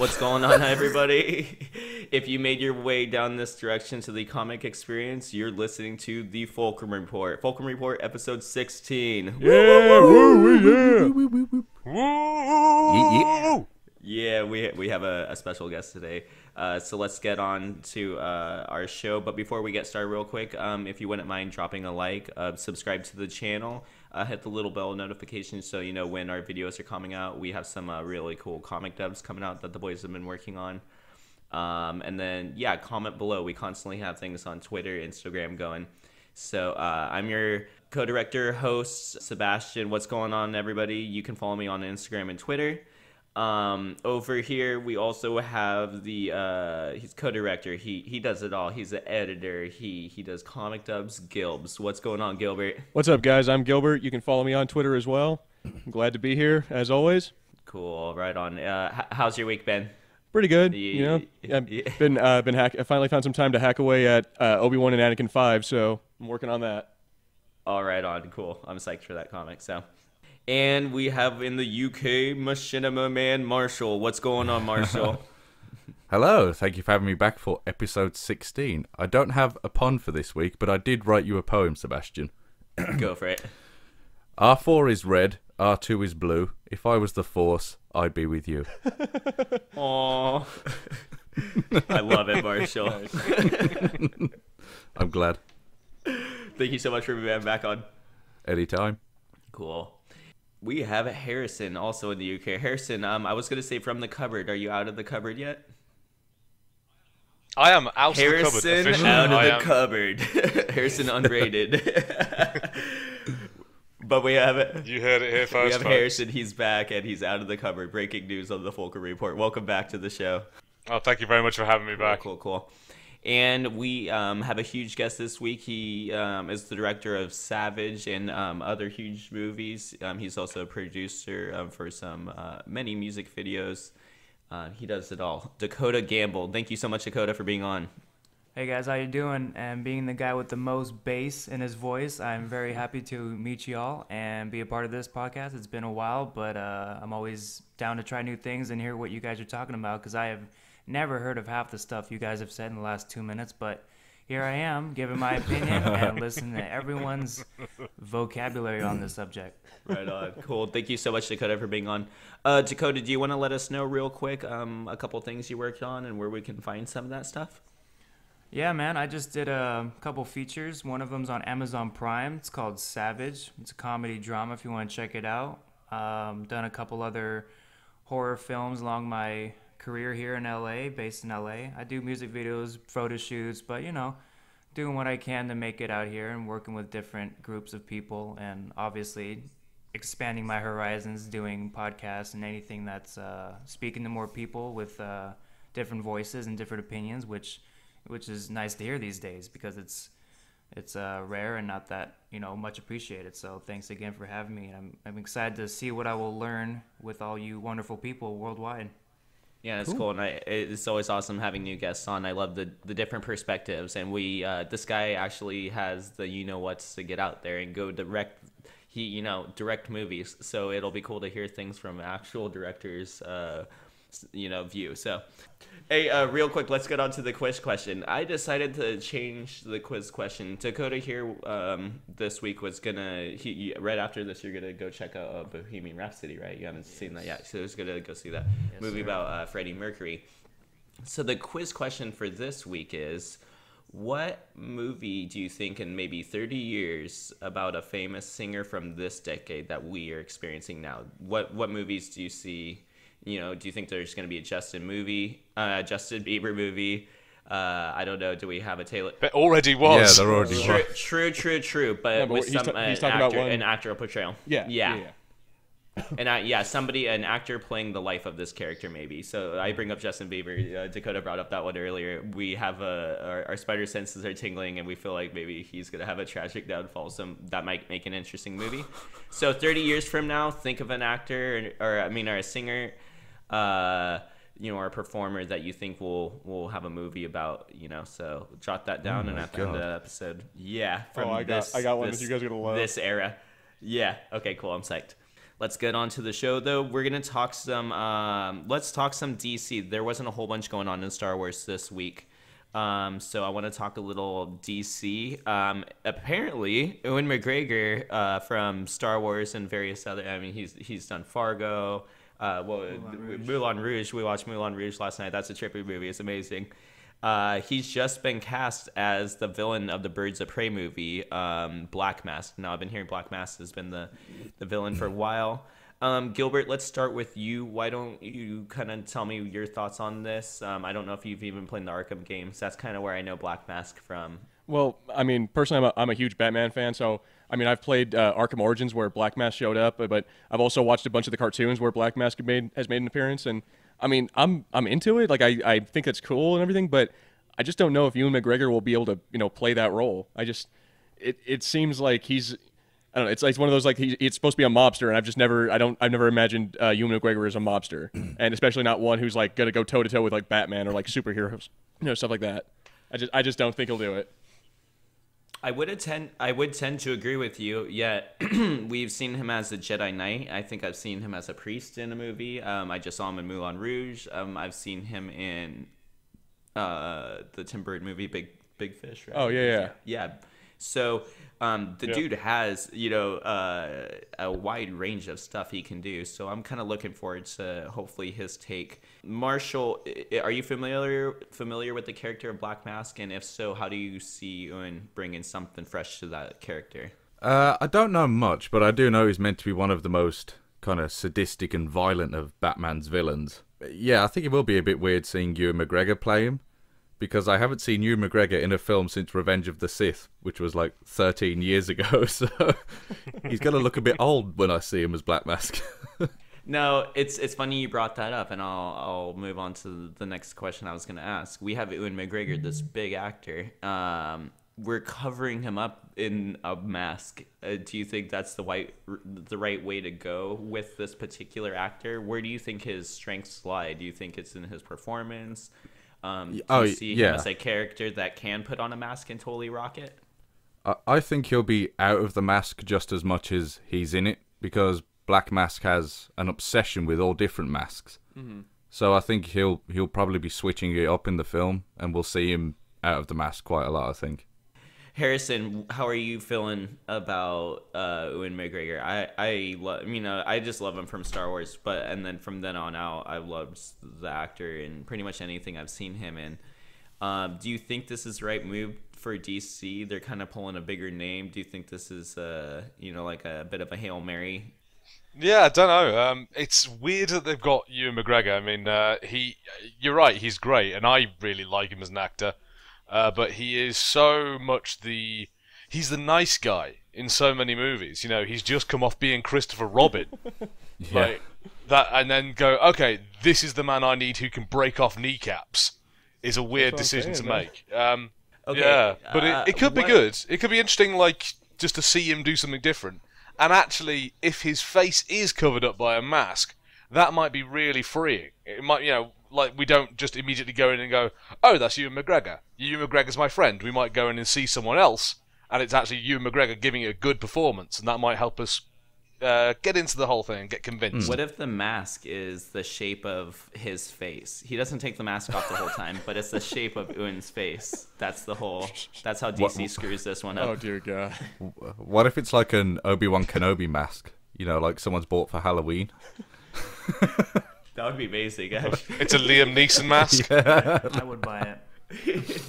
What's going on, everybody? If you made your way down this direction to the comic experience, you're listening to the Fulcrum Report. Fulcrum Report, episode 16. Yeah, woo, yeah. Yeah, we have a special guest today. So let's get on to our show. But before we get started real quick, if you wouldn't mind dropping a like, subscribe to the channel, hit the little bell notification so you know when our videos are coming out. We have some really cool comic dubs coming out that the boys have been working on. And then, yeah, comment below. We constantly have things on Twitter, Instagram going. So I'm your co-director, host, Sebastian. What's going on, everybody? You can follow me on Instagram and Twitter. Over here we also have the he's co-director. He does it all. He's the editor. He does comic dubs. Gilbs. What's going on, Gilbert? What's up, guys? I'm Gilbert. You can follow me on Twitter as well. I'm glad to be here as always. Cool. Right on. How's your week been? Pretty good. I've been I finally found some time to hack away at Obi-Wan and Anakin 5, so I'm working on that. All right on. Cool. I'm psyched for that comic. So. And we have in the UK, Machinima Man Marshall. What's going on, Marshall? Hello, thank you for having me back for episode 16. I don't have a pun for this week, but I did write you a poem, Sebastian. Go for it. R4 is red, R2 is blue. If I was the Force, I'd be with you. Aww. I love it, Marshall. I'm glad. Thank you so much for being back on. Anytime. Cool. We have Harrison also in the UK. Harrison, I was going to say from the cupboard. Are you out of the cupboard yet? I am out Harrison of the cupboard. Officially. Out of the cupboard. Harrison unrated. But we have it. You heard it here first. We have folks. Harrison. He's back and he's out of the cupboard. Breaking news on the Fulcrum Report. Welcome back to the show. Oh, thank you very much for having me back. Cool. And we have a huge guest this week. He is the director of Savage and other huge movies. He's also a producer for some many music videos. He does it all. Dakota Gamble. Thank you so much, Dakota, for being on. Hey guys, how you doing? And being the guy with the most bass in his voice, I'm very happy to meet y'all and be a part of this podcast. It's been a while, but I'm always down to try new things and hear what you guys are talking about because I have never heard of half the stuff you guys have said in the last 2 minutes, but here I am giving my opinion and listening to everyone's vocabulary on this subject. Right on. Cool. Thank you so much, Dakota, for being on. Dakota, do you want to let us know real quick a couple things you worked on and where we can find some of that stuff? Yeah, man, I just did a couple features. One of them's on Amazon Prime. It's called Savage. It's a comedy drama if you want to check it out. Done a couple other horror films along my career here in LA, based in LA. I do music videos, photo shoots, but doing what I can to make it out here and working with different groups of people and obviously expanding my horizons, doing podcasts and anything that's speaking to more people with different voices and different opinions, which is nice to hear these days because it's rare and not that much appreciated. So thanks again for having me. I'm excited to see what I will learn with all you wonderful people worldwide. Yeah, it's cool, and it's always awesome having new guests on. I love the different perspectives, and this guy actually has the what's to get out there and go direct. He direct movies, so it'll be cool to hear things from actual directors. View. So, hey, real quick, let's get on to the quiz question. I decided to change the quiz question. Dakota here this week was gonna. Right after this, you're gonna go check out Bohemian Rhapsody, right? You haven't seen that yet, so he's gonna go see that movie about Freddie Mercury. So the quiz question for this week is: what movie do you think in maybe 30 years about a famous singer from this decade that we are experiencing now? What movies do you see? Do you think there's going to be a Justin Bieber movie? I don't know. Do we have a Taylor? There already was. Yeah, there already was. True. But with an actor portrayal. Yeah. And an actor playing the life of this character, maybe. So I bring up Justin Bieber. Dakota brought up that one earlier. We have our spider senses are tingling, and we feel like maybe he's gonna have a tragic downfall. So that might make an interesting movie. So 30 years from now, think of an actor or a singer, or a performer that you think will have a movie about. So jot that down, and at the end of the episode, I got one that you guys are gonna love. This era. Yeah. Okay. Cool. I'm psyched. Let's get on to the show, though. We're gonna talk some. Let's talk some DC. There wasn't a whole bunch going on in Star Wars this week, so I want to talk a little DC. Apparently, Ewan McGregor from Star Wars and various other. I mean, he's done Fargo. Moulin Rouge. We watched Moulin Rouge last night. That's a trippy movie. It's amazing. He's just been cast as the villain of the Birds of Prey movie, Black Mask. Now, I've been hearing Black Mask has been the villain for a while. Gilbert, let's start with you. Why don't you kind of tell me your thoughts on this? I don't know if you've even played the Arkham games. That's kind of where I know Black Mask from. Well, I mean, personally, I'm a huge Batman fan, so I mean, I've played Arkham Origins where Black Mask showed up, but I've also watched a bunch of the cartoons where Black Mask has made an appearance, and I mean, I'm into it. Like, I think it's cool and everything, but I just don't know if Ewan McGregor will be able to play that role. It seems like he's, I don't know. It's like one of those, like, it's supposed to be a mobster, and I've never imagined Ewan McGregor as a mobster, and especially not one who's like gonna go toe to toe with like Batman or like superheroes, stuff like that. I just don't think he'll do it. I would tend to agree with you. Yet we've seen him as a Jedi Knight. I think I've seen him as a priest in a movie. I just saw him in Moulin Rouge. I've seen him in the Tim Burton movie Big Fish. Right? Oh yeah. So dude has a wide range of stuff he can do. So I'm kind of looking forward to hopefully his take. Marshall, are you familiar with the character of Black Mask? And if so, how do you see Ewan bringing something fresh to that character? I don't know much, but I do know he's meant to be one of the most kind of sadistic and violent of Batman's villains. Yeah, I think it will be a bit weird seeing Ewan McGregor play him, because I haven't seen Ewan McGregor in a film since Revenge of the Sith, which was like 13 years ago, so he's going to look a bit old when I see him as Black Mask. No, it's funny you brought that up, and I'll move on to the next question I was going to ask. We have Ewan McGregor, this big actor. We're covering him up in a mask. Do you think that's the right way to go with this particular actor? Where do you think his strengths lie? Do you think it's in his performance? Do you see him as a character that can put on a mask and totally rock it? I think he'll be out of the mask just as much as he's in it, because Black Mask has an obsession with all different masks. Mm-hmm. So I think he'll probably be switching it up in the film, and we'll see him out of the mask quite a lot, I think. Harrison, how are you feeling about Ewan McGregor? I just love him from Star Wars, and then from then on out, I've loved the actor in pretty much anything I've seen him in. Do you think this is the right move for DC? They're kind of pulling a bigger name. Do you think this is, like a bit of a Hail Mary? Yeah, I don't know. It's weird that they've got Ewan McGregor. I mean, you're right, he's great, and I really like him as an actor. But he is so much he's the nice guy in so many movies. He's just come off being Christopher Robin. Yeah. Like that, and then go, okay, this is the man I need who can break off kneecaps, is a weird decision to make. Okay, yeah, but it could be good. It could be interesting, like, just to see him do something different. And actually, if his face is covered up by a mask, that might be really freeing. It might, like, we don't just immediately go in and go, oh, that's Ewan McGregor. Ewan McGregor's my friend. We might go in and see someone else, and it's actually Ewan McGregor giving a good performance, and that might help us get into the whole thing and get convinced. What if the mask is the shape of his face? He doesn't take the mask off the whole time, but it's the shape of Ewan's face. That's how DC screws this one up. Oh, dear God. What if it's like an Obi-Wan Kenobi mask? Like someone's bought for Halloween? That would be amazing, actually. It's a Liam Neeson mask. Yeah. I would buy it.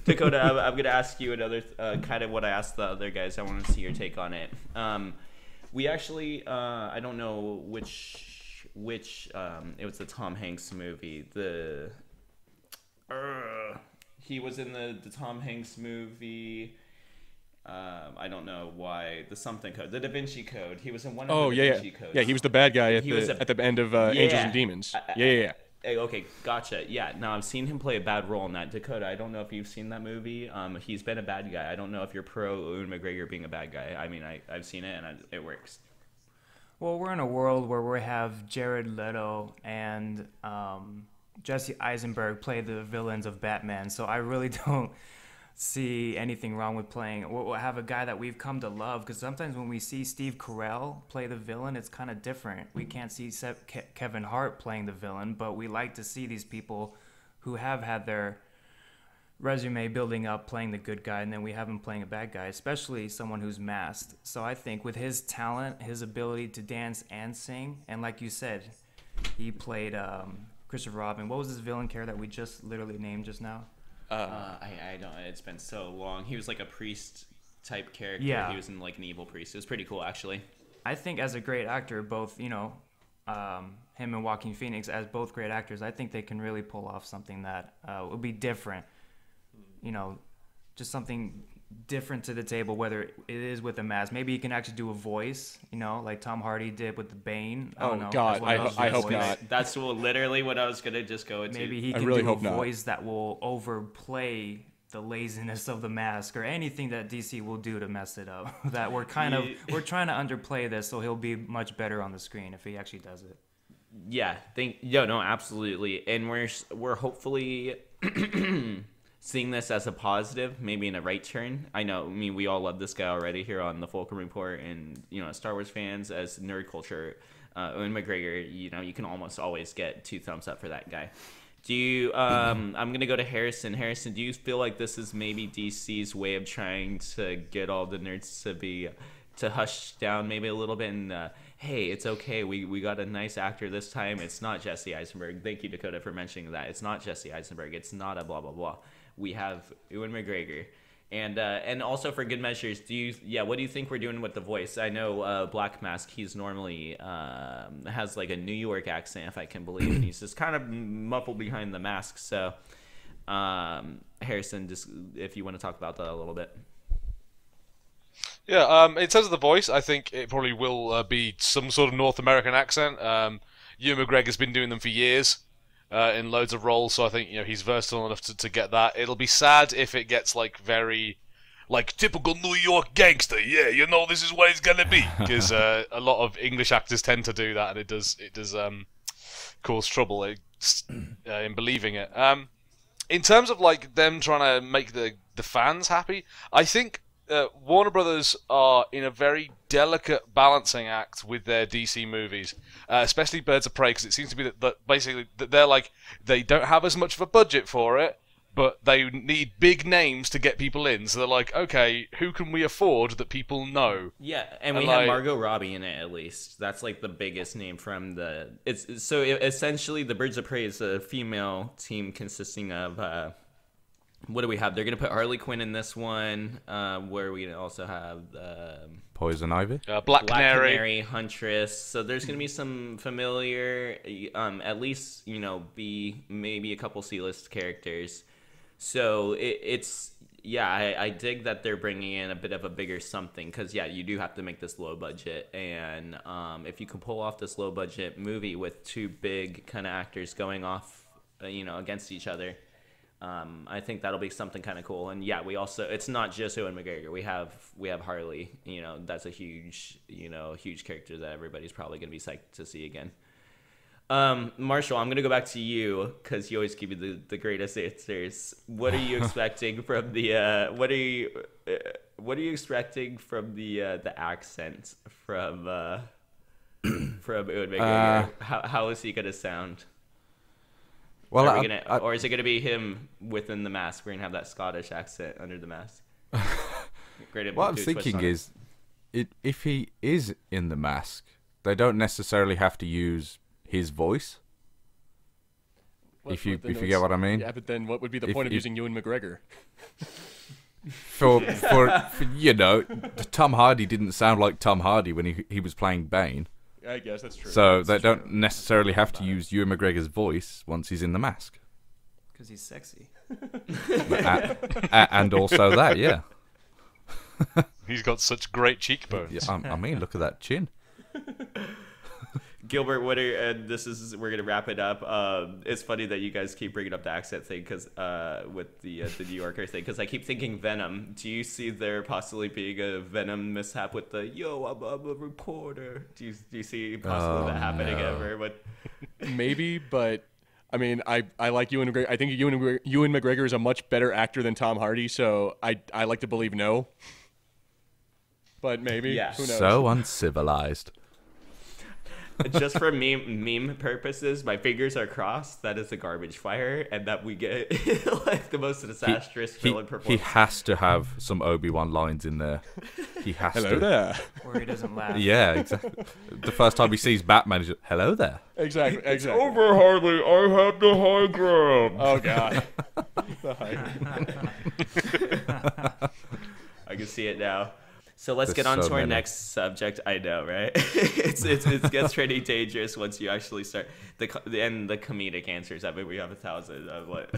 Dakota, I'm going to ask you another kind of what I asked the other guys. I want to see your take on it. We actually, I don't know which it was the Tom Hanks movie. He was in the Tom Hanks movie. I don't know why. The something code, the Da Vinci Code. He was in one of the Da Vinci Codes. Yeah, he was the bad guy at the end of Angels and Demons. Yeah. Okay, gotcha. Yeah, now I've seen him play a bad role in that. Dakota, I don't know if you've seen that movie. He's been a bad guy. I don't know if you're pro Ewan McGregor being a bad guy. I mean, I've seen it, and it works. Well, we're in a world where we have Jared Leto and Jesse Eisenberg play the villains of Batman, so I really don't see anything wrong with playing. We'll have a guy that we've come to love, because sometimes when we see Steve Carell play the villain, it's kind of different. We can't see Kevin Hart playing the villain, but we like to see these people who have had their resume building up playing the good guy, and then we have him playing a bad guy, especially someone who's masked. So I think with his talent, his ability to dance and sing, and like you said, he played Christopher Robin. What was his villain character that we just literally named just now? I don't. It's been so long. He was like a priest type character. Yeah. He was in like an evil priest. It was pretty cool, actually. I think as a great actor, both, you know, him and Joaquin Phoenix, as both great actors, I think they can really pull off something that would be different. You know, just something different to the table, whether it is with a mask. Maybe he can actually do a voice, you know, like Tom Hardy did with the Bane. I don't know. God, I hope not. That's literally what I was going to just go into. Maybe he can do a voice that will overplay the laziness of the mask, or anything that DC will do to mess it up. That we're trying to underplay this, so he'll be much better on the screen if he actually does it. Yeah, no, absolutely. And we're hopefully seeing this as a positive, maybe in a right turn. I mean, we all love this guy already here on the Fulcrum Report, and, you know, Star Wars fans, as nerd culture, Ewan McGregor, you know, you can almost always get 2 thumbs up for that guy. Do you, I'm going to go to Harrison. Harrison, do you feel like this is maybe DC's way of trying to get all the nerds to hush down maybe a little bit and, hey, it's okay. We got a nice actor this time. It's not Jesse Eisenberg. Thank you, Dakota, for mentioning that. It's not Jesse Eisenberg. It's not a blah, blah, blah. We have Ewan McGregor. And also for good measures, what do you think we're doing with the voice? I know Black Mask, he's normally has like a New York accent, if I can believe, and he's just kind of muffled behind the mask. So, Harrison, just if you want to talk about that a little bit. Yeah, in terms of the voice, I think it probably will be some sort of North American accent. Ewan McGregor's been doing them for years. In loads of roles, so I think, you know, he's versatile enough to get that. It'll be sad if it gets like very, like, typical New York gangster. Yeah, you know, this is what it's gonna be, because a lot of English actors tend to do that, and it does cause trouble in believing it. In terms of like them trying to make the fans happy, I think Warner Brothers are in a very delicate balancing act with their DC movies, especially Birds of Prey, because it seems to be that basically they're like, they don't have as much of a budget for it, but they need big names to get people in. So they're like, okay, who can we afford that people know? Yeah, and we have Margot Robbie in it, at least. That's like the biggest name from the... essentially, the Birds of Prey is a female team consisting of... what do we have? They're going to put Harley Quinn in this one. Where we also have... Poison Ivy? Black Canary, Huntress. So there's going to be some familiar, at least, you know, maybe a couple C-list characters. So I dig that they're bringing in a bit of a bigger something, because, yeah, you do have to make this low budget. And if you can pull off this low budget movie with 2 big kind of actors going off, against each other, I think that'll be something kind of cool. And yeah, it's not just Ewan McGregor. We have Harley, that's a huge character that everybody's probably going to be psyched to see again. Marshall, I'm going to go back to you, because you always give me the greatest answers. What are you expecting from the what are you expecting from the accent from Ewan McGregor? How is he going to sound? Well, or is it going to be him within the mask? We're going to have that Scottish accent under the mask. What I'm thinking is, if he is in the mask, they don't necessarily have to use his voice. If you get what I mean. Yeah, but then what would be the point of using Ewan McGregor? For Tom Hardy didn't sound like Tom Hardy when he was playing Bane. I guess that's true. So they don't necessarily have to use Ewan McGregor's voice once he's in the mask. Because he's sexy. And also that, yeah. He's got such great cheekbones. Yeah, I mean, look at that chin. Gilbert, we're gonna wrap it up. It's funny that you guys keep bringing up the accent thing, because with the New Yorker thing, because I keep thinking Venom. Do you see there possibly being a Venom mishap with the I'm a reporter? Do you see possibly that happening ever? But maybe, but I mean, I like Ewan McGregor. I think Ewan McGregor is a much better actor than Tom Hardy, so I like to believe no. But maybe. Yeah. Who knows? So uncivilized. Just for meme purposes, my fingers are crossed. That is a garbage fire, and that we get like the most disastrous villain He performance. has to have some Obi-Wan lines in there. He has Hello to. there. Where he doesn't laugh. Yeah, exactly. The first time he sees Batman, he's just, hello there. Exactly. Over, Harley. I have the high ground. Oh god. I can see it now. So let's There's get on so to our many. next subject. I know, right? it gets pretty dangerous once you actually start the comedic answers. I mean, we have 1,000 of what.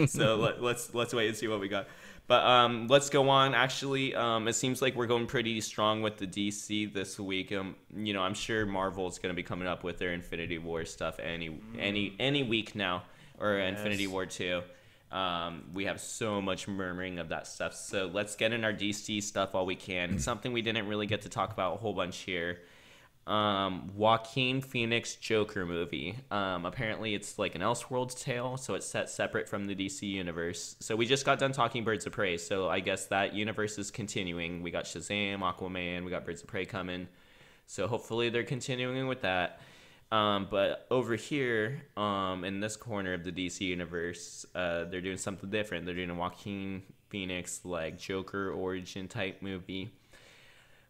So let's wait and see what we got. But let's go on. Actually, it seems like we're going pretty strong with the DC this week. I'm sure Marvel's going to be coming up with their Infinity War stuff any week now, or Infinity War 2. We have so much murmuring of that stuff. So let's get in our DC stuff while we can. Something we didn't really get to talk about a whole bunch here. Joaquin Phoenix Joker movie. Apparently it's like an Elseworlds tale, so it's set separate from the DC universe. So we just got done talking Birds of Prey, so I guess that universe is continuing. We got Shazam, Aquaman, we got Birds of Prey coming. So hopefully they're continuing with that. But over here, in this corner of the DC universe, they're doing something different. They're doing a Joaquin Phoenix like Joker origin type movie.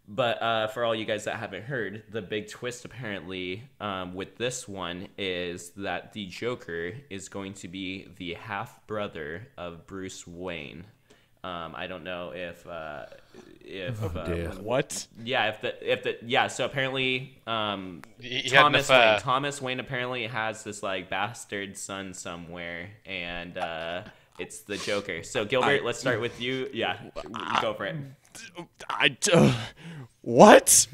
But for all you guys that haven't heard, the big twist apparently with this one is that the Joker is going to be the half brother of Bruce Wayne. I don't know if What? Yeah, so apparently He had an affair. Thomas Wayne apparently has this like bastard son somewhere, and it's the Joker. So Gilbert, let's start with you. Yeah, go for it. What?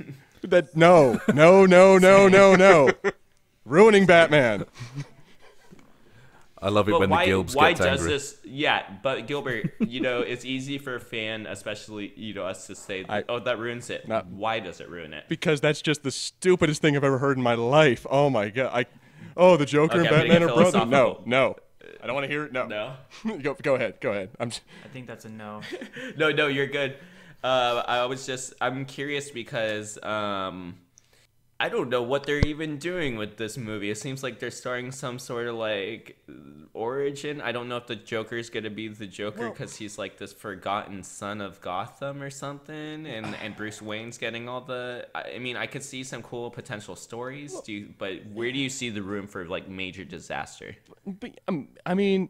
No. Ruining Batman. I love it when the Gilbs why gets does angry. this? Yeah, but Gilbert, it's easy for a fan, especially us, to say, that ruins it. Why does it ruin it? Because that's just the stupidest thing I've ever heard in my life. Oh my god. The Joker Okay, and I'm gonna Batman get are brothers. philosophical. No. I don't want to hear it. No. No. Go ahead. I think that's a no. No, you're good. I'm curious because I don't know what they're even doing with this movie. It seems like they're starting some sort of like origin. I don't know if the Joker is going to be the Joker because he's like this forgotten son of Gotham or something, and Bruce Wayne's getting all the. I mean, I could see some cool potential stories. But where do you see the room for like major disaster? But, I mean,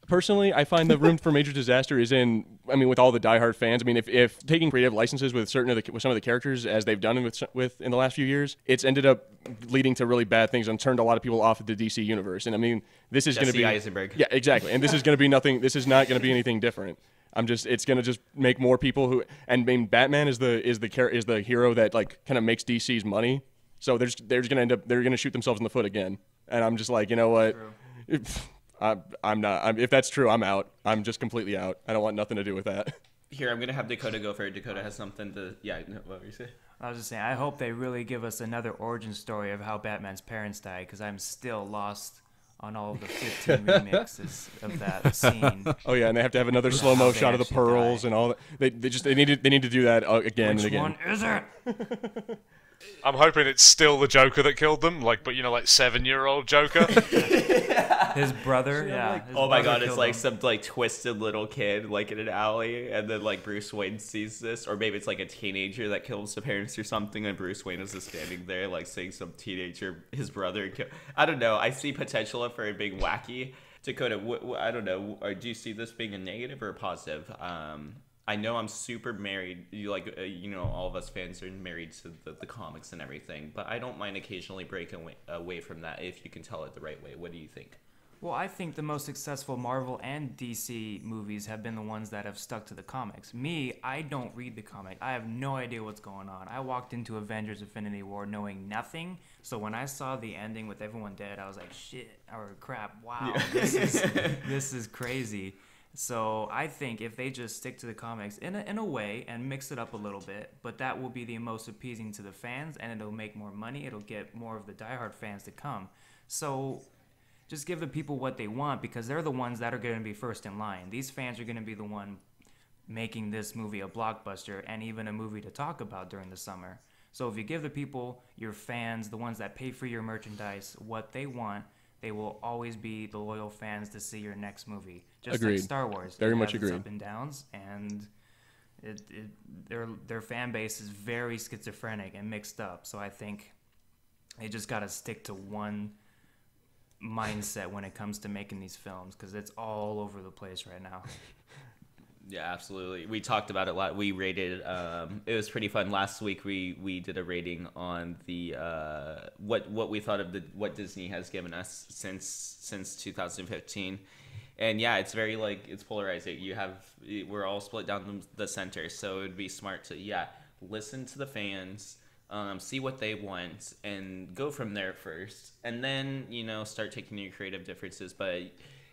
personally, I find the room for major disaster is with all the diehard fans. I mean, if taking creative licenses with some of the characters as they've done with in the last few years, it's ended up leading to really bad things and turned a lot of people off of the DC universe. And I mean, this is going to be Eisenberg. Yeah, exactly. And this is going to be nothing. This is not going to be anything different. It's going to just make more people who. And I mean, Batman is the hero that like kind of makes DC's money. So they're going to end up. They're going to shoot themselves in the foot again. And I'm just like, you know what? I'm not. If that's true, I'm out. I'm just completely out. I don't want nothing to do with that. Here, I'm going to have Dakota go for it. Dakota has something to... Yeah, what were you saying? I was just saying, I hope they really give us another origin story of how Batman's parents died, because I'm still lost on all of the 15 remixes of that scene. Oh yeah, and they have to have another slow-mo they shot of the actually pearls die. and all that. They need to do that again Which and again. one is it? I'm hoping it's still the Joker that killed them, like 7-year-old Joker. His brother, yeah. His Oh my brother god, it's killed like him. some like twisted little kid like in an alley, and then like Bruce Wayne sees this, or maybe it's like a teenager that kills the parents or something, and Bruce Wayne is just standing there like seeing some teenager, his brother. I don't know. I see potential for it being wacky. Dakota, I don't know. Do you see this being a negative or a positive? I know I'm super married. All of us fans are married to the comics and everything, but I don't mind occasionally breaking away from that if you can tell it the right way. What do you think? Well, I think the most successful Marvel and DC movies have been the ones that have stuck to the comics. Me, I don't read the comic. I have no idea what's going on. I walked into Avengers Infinity War knowing nothing. So when I saw the ending with everyone dead, I was like, shit, or crap, wow, this is crazy. So I think if they just stick to the comics in a way and mix it up a little bit, but that will be the most appeasing to the fans, and it'll make more money. It'll get more of the diehard fans to come. So just give the people what they want, because they're the ones that are going to be first in line. These fans are going to be the one making this movie a blockbuster and even a movie to talk about during the summer. So if you give the people, your fans, the ones that pay for your merchandise, what they want, they will always be the loyal fans to see your next movie. Just Agreed. like Star Wars. Very it much has its agreed. up and downs, and their fan base is very schizophrenic and mixed up. So I think they just got to stick to one mindset when it comes to making these films, because it's all over the place right now. Yeah, absolutely. We talked about it a lot. We rated. It was pretty fun. Last week we did a rating on the what we thought of what Disney has given us since 2015, and yeah, it's very it's polarizing. We're all split down the center, so it would be smart to listen to the fans, see what they want, and go from there first, and then start taking your creative differences, but.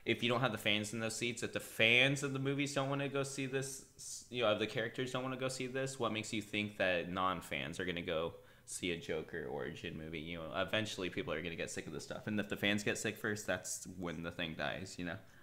If you don't have the fans in those seats, if the fans of the movies don't want to go see this, if the characters don't want to go see this, what makes you think that non-fans are going to go see a Joker origin movie? Eventually people are going to get sick of this stuff. And if the fans get sick first, that's when the thing dies,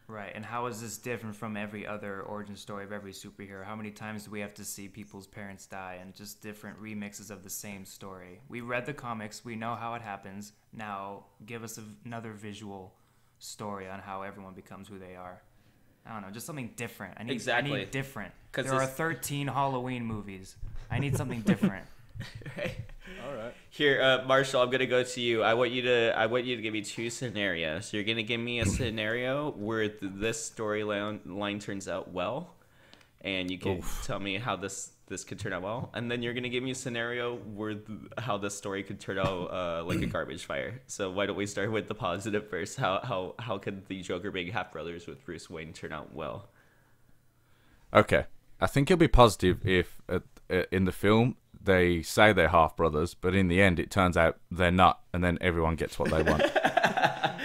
Right, and how is this different from every other origin story of every superhero? How many times do we have to see people's parents die and just different remixes of the same story? We read the comics, we know how it happens. Now give us another visual story on how everyone becomes who they are. I don't know, just something different. I need different. There are 13 Halloween movies. I need something different. All right. Here, Marshall, I'm gonna go to you. I want you to give me two scenarios. You're gonna give me a scenario where this storyline turns out well, and you can tell me how this could turn out well, and then you're gonna give me a scenario where how this story could turn out like a garbage fire. So why don't we start with the positive first? How could the Joker being half brothers with Bruce Wayne turn out well? Okay, I think it'll be positive if in the film they say they're half brothers, but in the end it turns out they're not, and then everyone gets what they want. I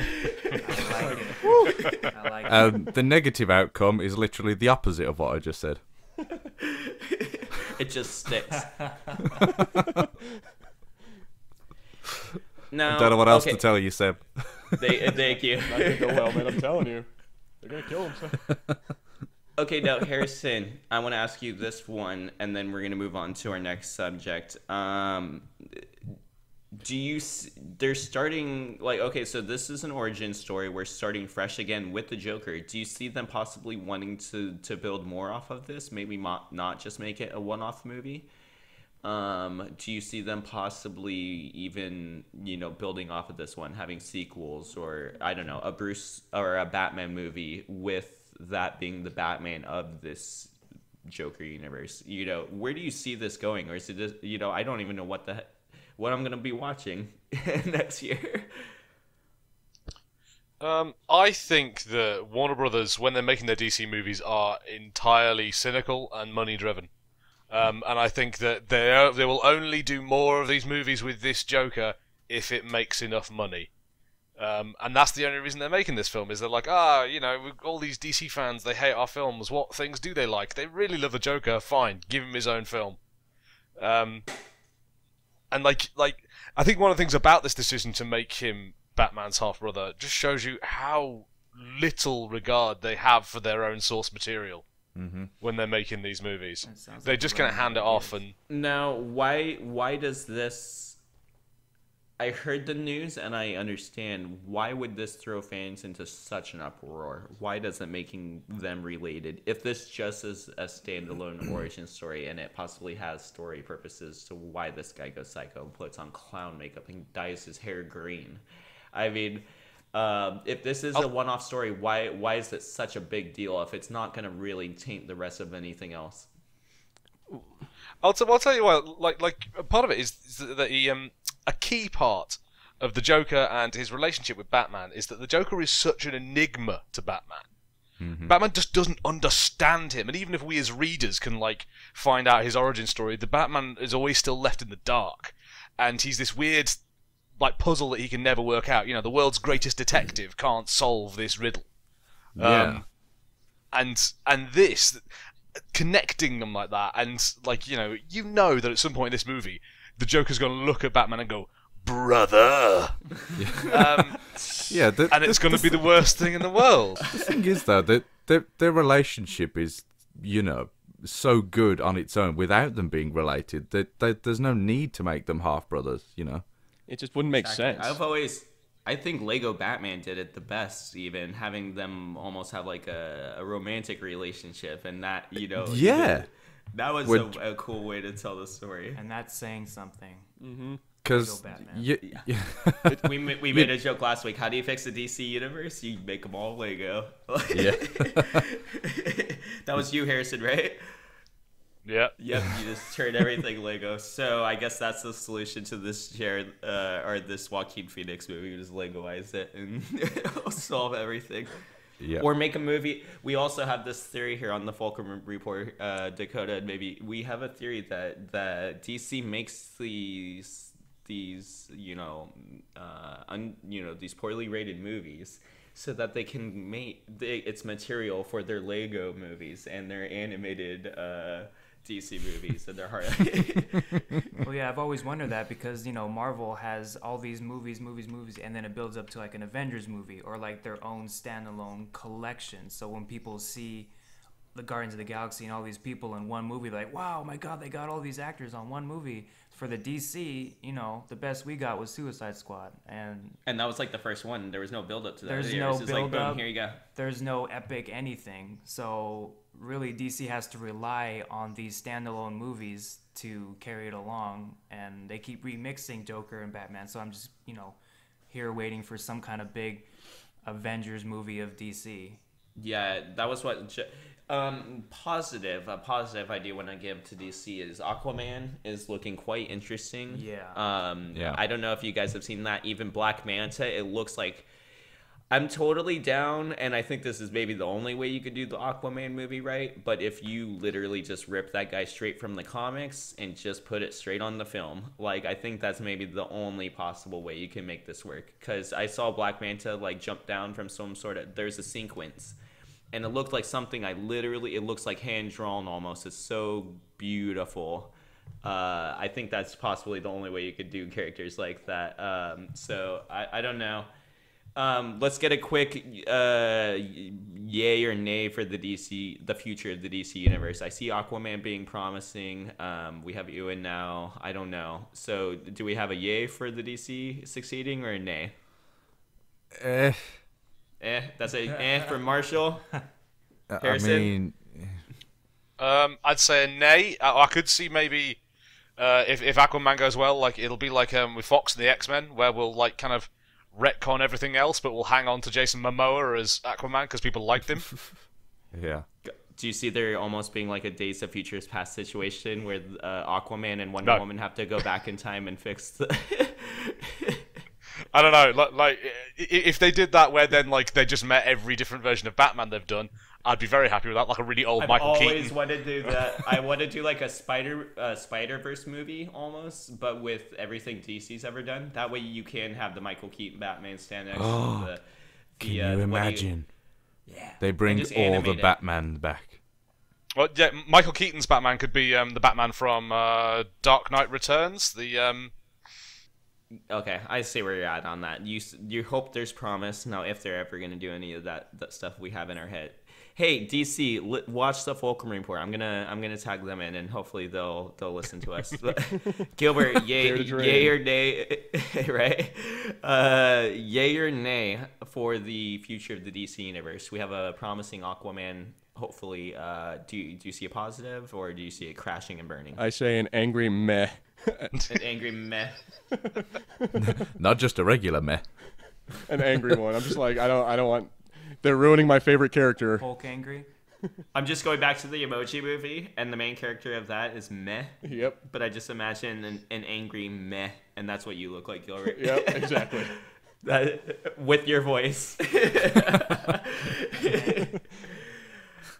like it. The negative outcome is literally the opposite of what I just said. It just sticks. No, I don't know what else to tell you, Seb. Thank you. Not gonna go well, man. I'm telling you, they're gonna kill him. Okay, now Harrison, I want to ask you this one, and then we're gonna move on to our next subject. They're starting okay, so this is an origin story. We're starting fresh again with the Joker. Do you see them possibly wanting to build more off of this? Maybe not just make it a one-off movie. Do you see them possibly even building off of this one, having sequels, or I don't know, a Bruce or a Batman movie with that being the Batman of this Joker universe? Where do you see this going, or is it just, I don't even know what I'm going to be watching next year. I think that Warner Brothers, when they're making their DC movies, are entirely cynical and money-driven. And I think that they will only do more of these movies with this Joker if it makes enough money. And that's the only reason they're making this film, is they're like, all these DC fans, they hate our films. What things do they like? They really love the Joker. Fine, give him his own film. And I think one of the things about this decision to make him Batman's half brother just shows you how little regard they have for their own source material when they're making these movies. They're just going to hand it off. And now, why does this? I heard the news and I understand. Why would this throw fans into such an uproar? Why doesn't making them related? If this just is a standalone origin story and it possibly has story purposes to why this guy goes psycho and puts on clown makeup and dyes his hair green. I mean, if this is a one-off story, why is it such a big deal if it's not going to really taint the rest of anything else? I'll tell you what, like part of it is that he, a key part of the Joker and his relationship with Batman is that the Joker is such an enigma to Batman. Batman just doesn't understand him, and even if we as readers can find out his origin story, the Batman is always still left in the dark, and he's this weird puzzle that he can never work out. The world's greatest detective can't solve this riddle. Yeah. And this, connecting them like that, and that at some point in this movie, the Joker's going to look at Batman and go, brother. Yeah, And it's going to be the worst thing in the world. The thing is, though, that their relationship is, so good on its own without them being related that there's no need to make them half brothers. It just wouldn't make sense. I think Lego Batman did it the best, even having them almost have like a romantic relationship, and that Yeah. that was a cool way to tell the story. And that's saying something. Because we made a joke last week. How do you fix the DC universe? You make them all Lego. Yeah. That was you, Harrison, right? Yeah. Yep, you just turn everything Lego. So I guess that's the solution to this this Joaquin Phoenix movie. You just Legoize it and it'll solve everything. Yeah. Or make a movie. We also have this theory here on the Fulcrum Report, Dakota, and maybe we have a theory that DC makes these these poorly rated movies so that they can make its material for their Lego movies and their animated DC movies and their heart. Well, yeah, I've always wondered that because, Marvel has all these movies, and then it builds up to like an Avengers movie or like their own standalone collection. So when people see the Guardians of the Galaxy and all these people in one movie, they're like, wow, my God, they got all these actors on one movie. For the DC, the best we got was Suicide Squad. And that was like the first one. There was no build up to that. There's It no was just build like, up. boom, here you go. There's no epic anything. So really, DC has to rely on these standalone movies to carry it along. And they keep remixing Joker and Batman. So I'm just, here waiting for some kind of big Avengers movie of DC. Yeah, that was what. A positive I do want to give to DC is Aquaman is looking quite interesting. Yeah. Yeah. I don't know if you guys have seen that. Even Black Manta, it looks like I'm totally down, and I think this is maybe the only way you could do the Aquaman movie right. But if you literally just rip that guy straight from the comics and just put it straight on the film, I think that's maybe the only possible way you can make this work. Because I saw Black Manta jump down from some sort of there's a sequence. And it looked like something it looks like hand-drawn almost. It's so beautiful. I think that's possibly the only way you could do characters like that. So I don't know. Let's get a quick yay or nay for the future of the DC universe. I see Aquaman being promising. We have Ewan now. I don't know. So do we have a yay for the DC succeeding or a nay? That's a for Marshall. Harrison? I'd say a nay. I could see maybe if Aquaman goes well, it'll be like with Fox and the X-Men, where we'll kind of retcon everything else, but we'll hang on to Jason Momoa as Aquaman because people liked him. Yeah. Do you see there almost being like a Days of Futures Past situation where Aquaman and Wonder Woman have to go back in time and fix the... I don't know, if they did that where then they just met every different version of Batman they've done, I'd be very happy with that, like a really old Michael Keaton. I've always wanted to do that. I want to do like a Spider-Verse movie almost, but with everything DC's ever done. That way you can have the Michael Keaton Batman stand next to the Can you imagine? Yeah. They bring all the Batman back. Well, yeah, Michael Keaton's Batman could be the Batman from Dark Knight Returns, Okay, I see where you're at on that. You hope there's promise. Now, if they're ever going to do any of that stuff we have in our head. Hey, DC, watch the Fulcrum Report. I'm gonna tag them in, and hopefully they'll listen to us. Gilbert, yay or nay, right? Yay or nay for the future of the DC universe? We have a promising Aquaman. Hopefully, do you see a positive, or do you see it crashing and burning? I say an angry meh. An angry meh. Not just a regular meh. An angry one. I'm just I don't want. They're ruining my favorite character. Hulk angry. I'm just going back to the Emoji Movie, and the main character of that is meh. Yep. But I just imagine an angry meh, and that's what you look like, Gilbert. Yep, exactly. That with your voice.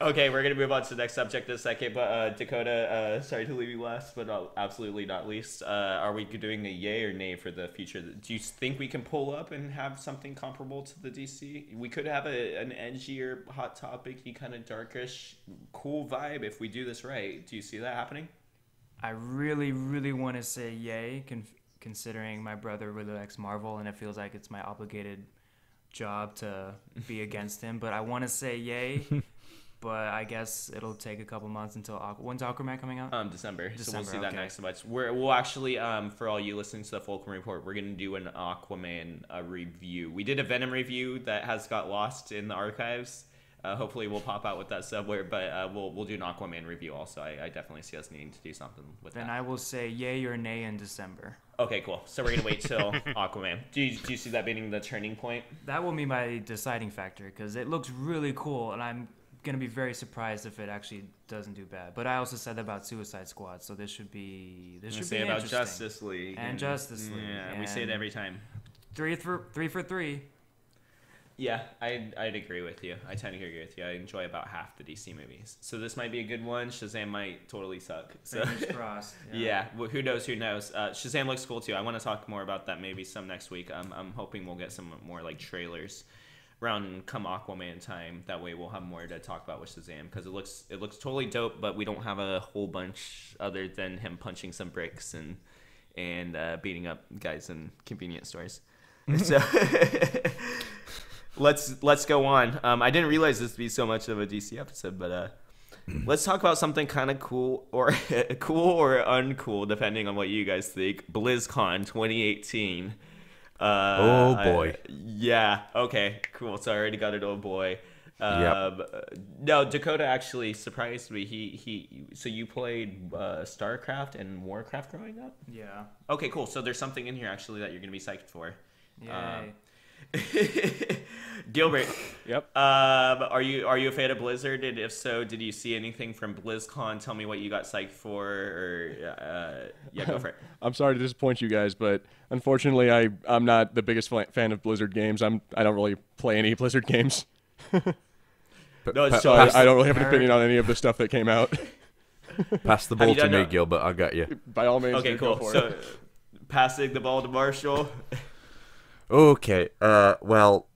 Okay, we're going to move on to the next subject in a second, but Dakota, sorry to leave you last, but absolutely not least. Are we doing a yay or nay for the future? Do you think we can pull up and have something comparable to the DC? We could have an edgier, hot topic-y, kind of darkish, cool vibe if we do this right. Do you see that happening? I really, really want to say yay, considering my brother really likes Marvel, and it feels like it's my obligated job to be against him. But I want to say yay, but I guess it'll take a couple months until when's Aquaman coming out? December. So we'll see okay. that next month. We'll actually, for all you listening to the Fulcrum Report, we're gonna do an Aquaman review. We did a Venom review that has got lost in the archives. Hopefully we'll pop out with that somewhere, but we'll do an Aquaman review also. I definitely see us needing to do something with that. Then I will say yay or nay in December. Okay, cool. So we're gonna wait till Aquaman. Do you see that being the turning point? That will be my deciding factor because it looks really cool, and I'm gonna be very surprised if it actually doesn't do bad. But I also said that about Suicide Squad, so this should be say about Justice League and Justice League. Yeah, and we say it every time. 3 for 3. Yeah, I'd agree with you. I tend to agree with you. I enjoy about half the DC movies. So this might be a good one. Shazam might totally suck. So Fingers crossed. yeah, well, who knows? Shazam looks cool too. I want to talk more about that maybe some next week. I'm hoping we'll get some more like trailers around come Aquaman time. That way we'll have more to talk about with Shazam because it looks totally dope, but we don't have a whole bunch other than him punching some bricks and beating up guys in convenience stores. So let's go on. I didn't realize this would be so much of a DC episode, but let's talk about something kind of cool or uncool, depending on what you guys think. BlizzCon 2018. Oh boy. Yeah. Okay. Cool. So I already got it. Oh boy. Yep. No, Dakota actually surprised me. So you played StarCraft and Warcraft growing up? Yeah. Okay. Cool. So there's something in here actually that you're gonna be psyched for. Yay. Gilbert. Yep. Are you a fan of Blizzard? And if so, did you see anything from BlizzCon? Tell me what you got psyched for. Or yeah, go for it. I'm sorry to disappoint you guys, but unfortunately, I'm not the biggest fan of Blizzard games. I don't really play any Blizzard games. No, it's so I don't really have an opinion on any of the stuff that came out. Pass the ball to me, Gilbert. I got you. By all means, okay, cool. So, passing the ball to Marshall. Okay. Well,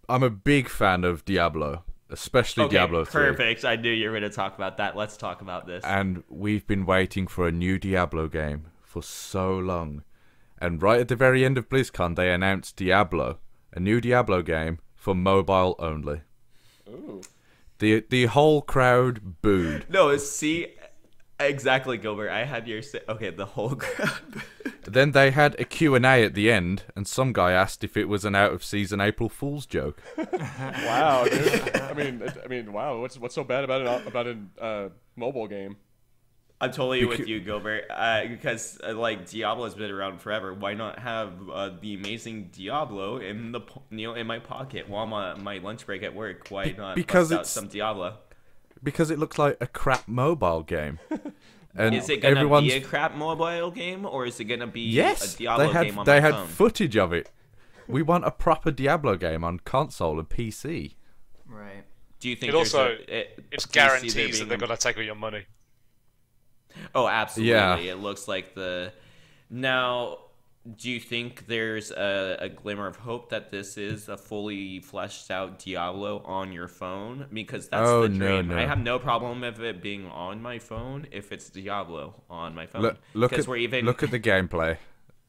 I'm a big fan of Diablo, especially Diablo 3. Perfect. I knew you were going to talk about that. Let's talk about this. And we've been waiting for a new Diablo game for so long. And right at the very end of BlizzCon, they announced Diablo, a new Diablo game for mobile only. Ooh. The whole crowd booed. No, see, exactly, Gilbert. I had your the whole crowd. Then they had a Q&A at the end, and some guy asked if it was an out-of-season April Fool's joke. Wow, dude. I mean, wow. What's so bad about a mobile game? I'm totally with you, Gilbert. Because like Diablo's been around forever. Why not have the amazing Diablo in in my pocket while I'm on my lunch break at work? Why not bust out some Diablo? Because it looks like a crap mobile game. And is it gonna be a crap mobile game, or is it gonna be a Diablo game on my phone? They had footage of it. We want a proper Diablo game on console and PC. Right. Do you think it's guarantees that they're gonna take all your money? Oh, absolutely. Yeah. It looks like Now, do you think there's a glimmer of hope that this is a fully fleshed out Diablo on your phone? Because that's the dream. No. I have no problem with it being on my phone if it's Diablo on my phone. Look at the gameplay.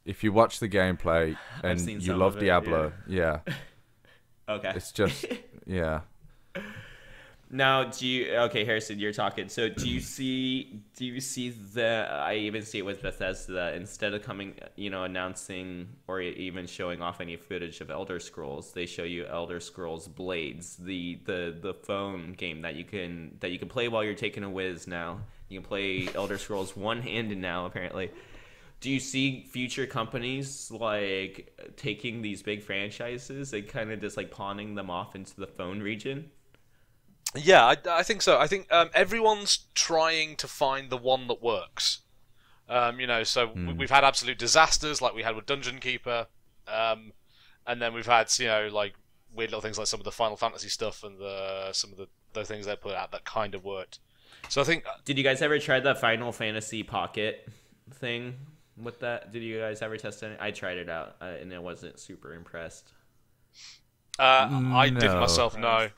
If you watch the gameplay and you love Diablo, yeah. Okay. It's just, yeah. Now, Harrison, you're talking. So, do you see I even see it with Bethesda, instead of announcing or even showing off any footage of Elder Scrolls, they show you Elder Scrolls Blades, the phone game that you can play while you're taking a whiz now. You can play Elder Scrolls one-handed now, apparently. Do you see future companies like taking these big franchises and kind of just like pawning them off into the phone region? Yeah, I think so. I think everyone's trying to find the one that works. We've had absolute disasters like we had with Dungeon Keeper, and then we've had like weird little things like some of the Final Fantasy stuff and some of the things they put out that kind of worked. So I think. Did you guys ever try the Final Fantasy Pocket thing with that? Did you guys ever test it? I tried it out and I wasn't super impressed. I did myself no.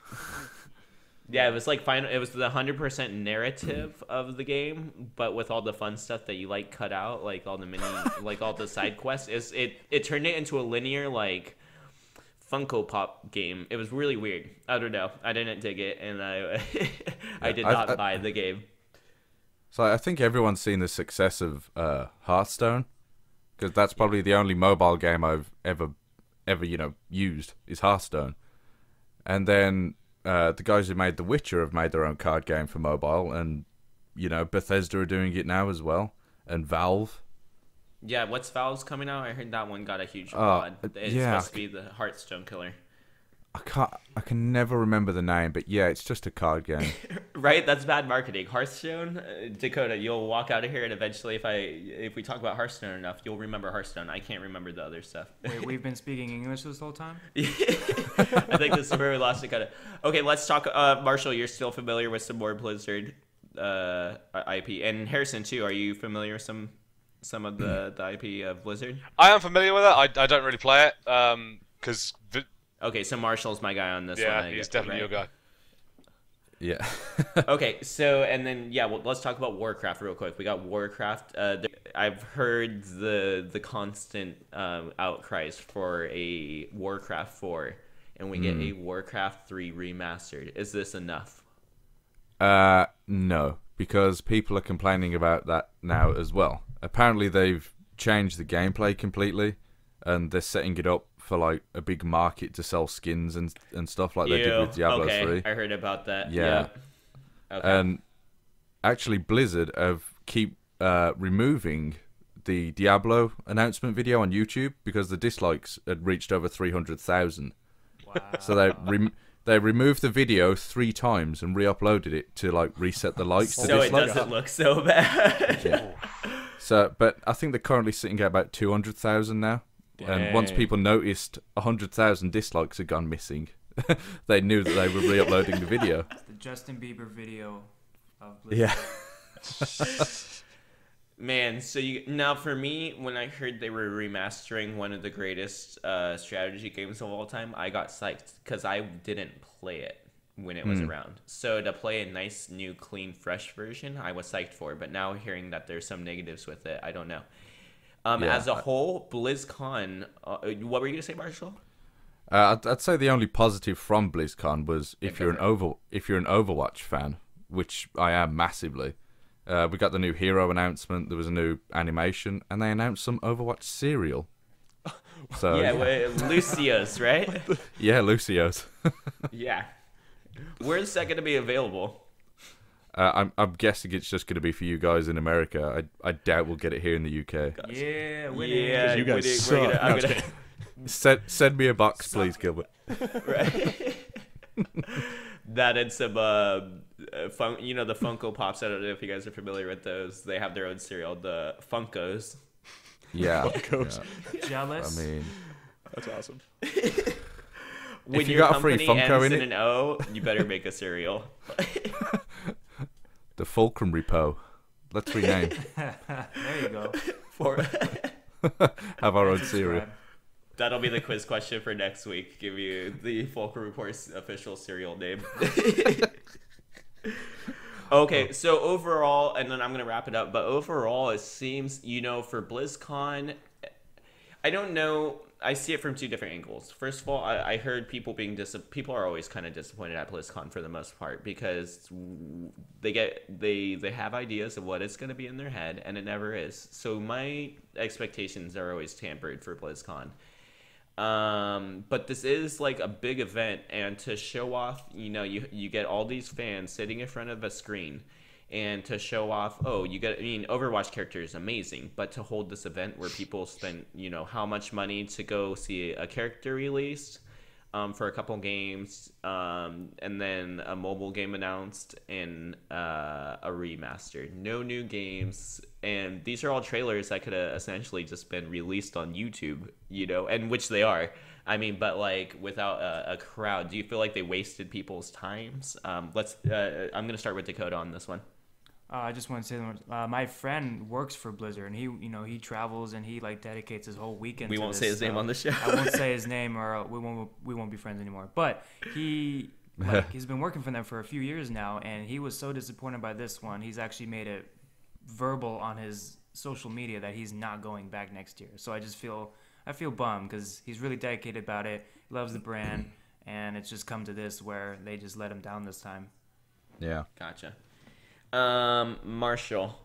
Yeah, it was like final. It was the 100% narrative of the game, but with all the fun stuff that you like cut out, like all the like all the side quests. It turned it into a linear like Funko Pop game. It was really weird. I don't know. I didn't dig it, and I did not buy the game. So I think everyone's seen the success of Hearthstone, because that's probably the only mobile game I've ever used is Hearthstone. And then the guys who made The Witcher have made their own card game for mobile, and Bethesda are doing it now as well, and Valve. Yeah, what's Valve's coming out? I heard that one got a huge mod. It's supposed to be the Hearthstone killer. I can never remember the name, but yeah, it's just a card game. Right? That's bad marketing. Hearthstone, Dakota, you'll walk out of here, and eventually, if we talk about Hearthstone enough, you'll remember Hearthstone. I can't remember the other stuff. Wait, we've been speaking English this whole time? I think this is where we lost Dakota. Okay, let's talk. Marshall, you're still familiar with some more Blizzard IP, and Harrison too. Are you familiar with some of the IP of Blizzard? I am familiar with it. I don't really play it because. Okay, so Marshall's my guy on this one. Yeah, he's definitely your guy. Yeah. Okay, so and then let's talk about Warcraft real quick. We got Warcraft. I've heard the constant outcries for a Warcraft 4, and we get a Warcraft 3 remastered. Is this enough? No, because people are complaining about that now as well. Apparently, they've changed the gameplay completely, and they're setting it up for like a big market to sell skins and stuff like they did with Diablo 3. I heard about that. Yeah. Okay. And actually Blizzard keep removing the Diablo announcement video on YouTube because the dislikes had reached over 300,000. Wow. So they removed the video 3 times and re-uploaded it to like reset the likes to so dislikes. It doesn't look so bad. Yeah. So, but I think they're currently sitting at about 200,000 now. And once people noticed 100,000 dislikes had gone missing, they knew that they were re-uploading the video. It's the Justin Bieber video of Blizzard. Yeah. Man, so now for me, when I heard they were remastering one of the greatest strategy games of all time, I got psyched because I didn't play it when it was around. So to play a nice, new, clean, fresh version, I was psyched for. But now hearing that there's some negatives with it, I don't know. As a whole, BlizzCon, what were you going to say, Marshall? I'd say the only positive from BlizzCon was if you're an Overwatch fan, which I am massively. We got the new hero announcement. There was a new animation, and they announced some Overwatch cereal. So Lucio's, right? Yeah, Lucio's. Yeah. Where's that going to be available? I'm guessing it's just going to be for you guys in America. I doubt we'll get it here in the UK. Yeah, winning. Yeah, you guys suck. Send me a box, please, Gilbert. Right. That and some, the Funko Pops. I don't know if you guys are familiar with those. They have their own cereal, the Funkos. Yeah. Funkos. Yeah. Jealous. I mean, That's awesome. When if you your got a free company Funko ends in in it, an O, you better make a cereal. the Fulcrum Report. Let's rename. There you go. Have our own cereal. That'll be the quiz question for next week. Give you the Fulcrum Report's official cereal name. Okay, so overall, and then I'm going to wrap it up, but overall, it seems, for BlizzCon, I don't know. I see it from 2 different angles. First of all, I heard people people are always kind of disappointed at BlizzCon for the most part because they have ideas of what it's going to be in their head and it never is. So my expectations are always tampered for BlizzCon. But this is like a big event, and to show off, you get all these fans sitting in front of a screen. And to show off, Overwatch character is amazing, but to hold this event where people spend, how much money to go see a character released for a couple games, and then a mobile game announced, and a remaster. No new games, and these are all trailers that could have essentially just been released on YouTube, and which they are. I mean, but like without a crowd, do you feel like they wasted people's times? I'm gonna start with Dakota on this one. I just want to say, my friend works for Blizzard, and he travels and he like dedicates his whole weekend. We won't say his name on the show. I won't say his name, or we won't be friends anymore. But he Like, he's been working for them for a few years now, and he was so disappointed by this one. He's actually made it verbal on his social media that he's not going back next year. So I feel bummed because he's really dedicated about it, loves the brand, and it's just come to this where they just let him down this time. Yeah. Gotcha. Marshall,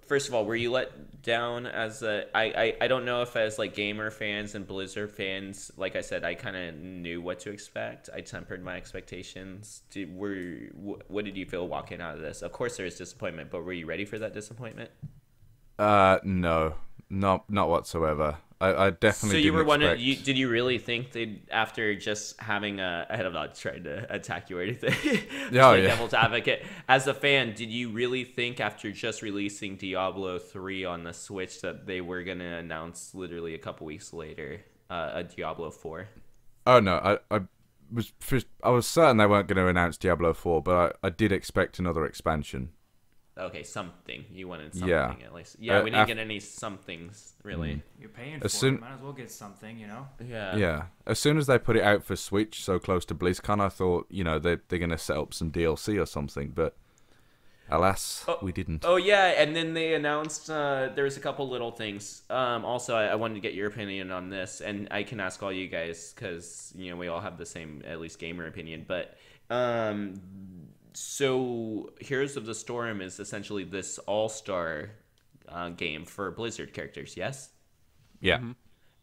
first of all, were you let down as I don't know if as like gamer fans and Blizzard fans, like I said, I kind of knew what to expect. I tempered my expectations. What did you feel walking out of this? Of course there is disappointment, but were you ready for that disappointment? No, not whatsoever. I definitely. So you were wondering, did you really think that after just having I'm not trying to attack you or anything, devil's advocate, as a fan, did you really think after just releasing Diablo 3 on the Switch that they were going to announce literally a couple weeks later a Diablo 4? Oh no, I was certain they weren't going to announce Diablo 4, but I did expect another expansion. Okay, something. You wanted something at least. Yeah, we didn't get any somethings, really. You're paying for it. You might as well get something, you know? Yeah. Yeah. As soon as they put it out for Switch so close to BlizzCon, I thought, they're going to set up some DLC or something, but alas, we didn't. Oh, yeah, and then they announced there was a couple little things. Also, I wanted to get your opinion on this, and I can ask all you guys because, we all have the same, at least, gamer opinion, but... So, Heroes of the Storm is essentially this all-star game for Blizzard characters, yes? Yeah. Mm-hmm.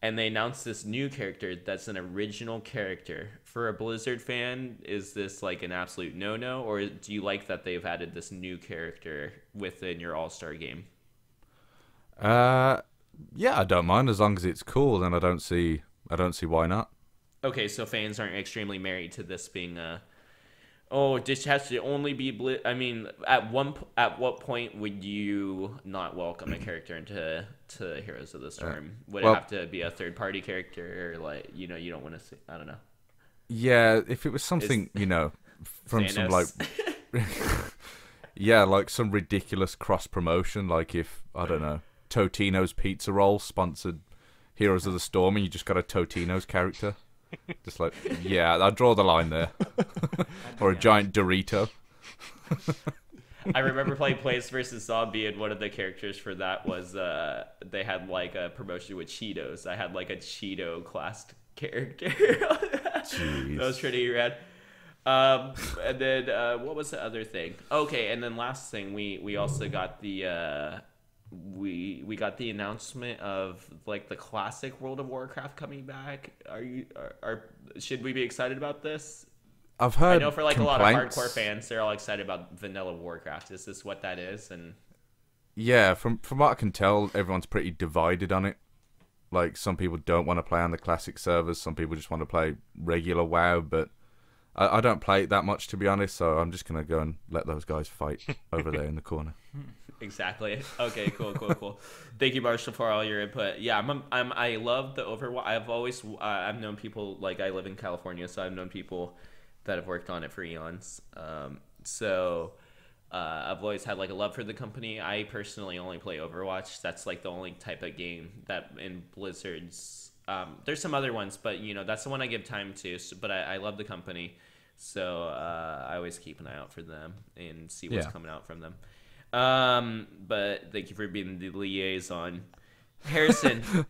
And they announced this new character that's an original character. For a Blizzard fan, is this like an absolute no-no, or do you like that they've added this new character within your all-star game? Yeah, I don't mind as long as it's cool. Then I don't see why not. Okay, so fans aren't extremely married to this being a. Oh, this has to only be I mean, at what point would you not welcome a character into Heroes of the Storm? Would it have to be a third-party character, or like you don't want to see? I don't know. Yeah, if it was something from Thanos. some like like some ridiculous cross promotion, like if I don't know, Totino's Pizza Roll sponsored Heroes of the Storm, and you just got a Totino's character. Just like, I'll draw the line there. Or a giant Dorito. I remember playing Plants vs. Zombie, and one of the characters for that was they had like a promotion with Cheetos. I had like a Cheeto classed character. That was pretty rad. And then what was the other thing? Okay, and then last thing, we also got the we got the announcement of like the classic World of Warcraft coming back. Should we be excited about this? I've heard. I know for like complaints. a lot of hardcore fans, they're all excited about vanilla Warcraft. Is this what that is? And yeah, from what I can tell, everyone's pretty divided on it. Like some people don't want to play on the classic servers, some people just want to play regular WoW. But I don't play it that much, to be honest. So I'm just gonna go and let those guys fight over there in the corner. Exactly. Okay. Cool. Thank you, Marshall, for all your input. Yeah, I love the Overwatch. I've known people, like I live in California, so I've known people that have worked on it for eons. So I've always had like a love for the company. I personally only play Overwatch. That's like the only type of game that in Blizzard's. There's some other ones, but that's the one I give time to. But I love the company, so I always keep an eye out for them and see what's coming out from them. But thank you for being the liaison. Harrison, do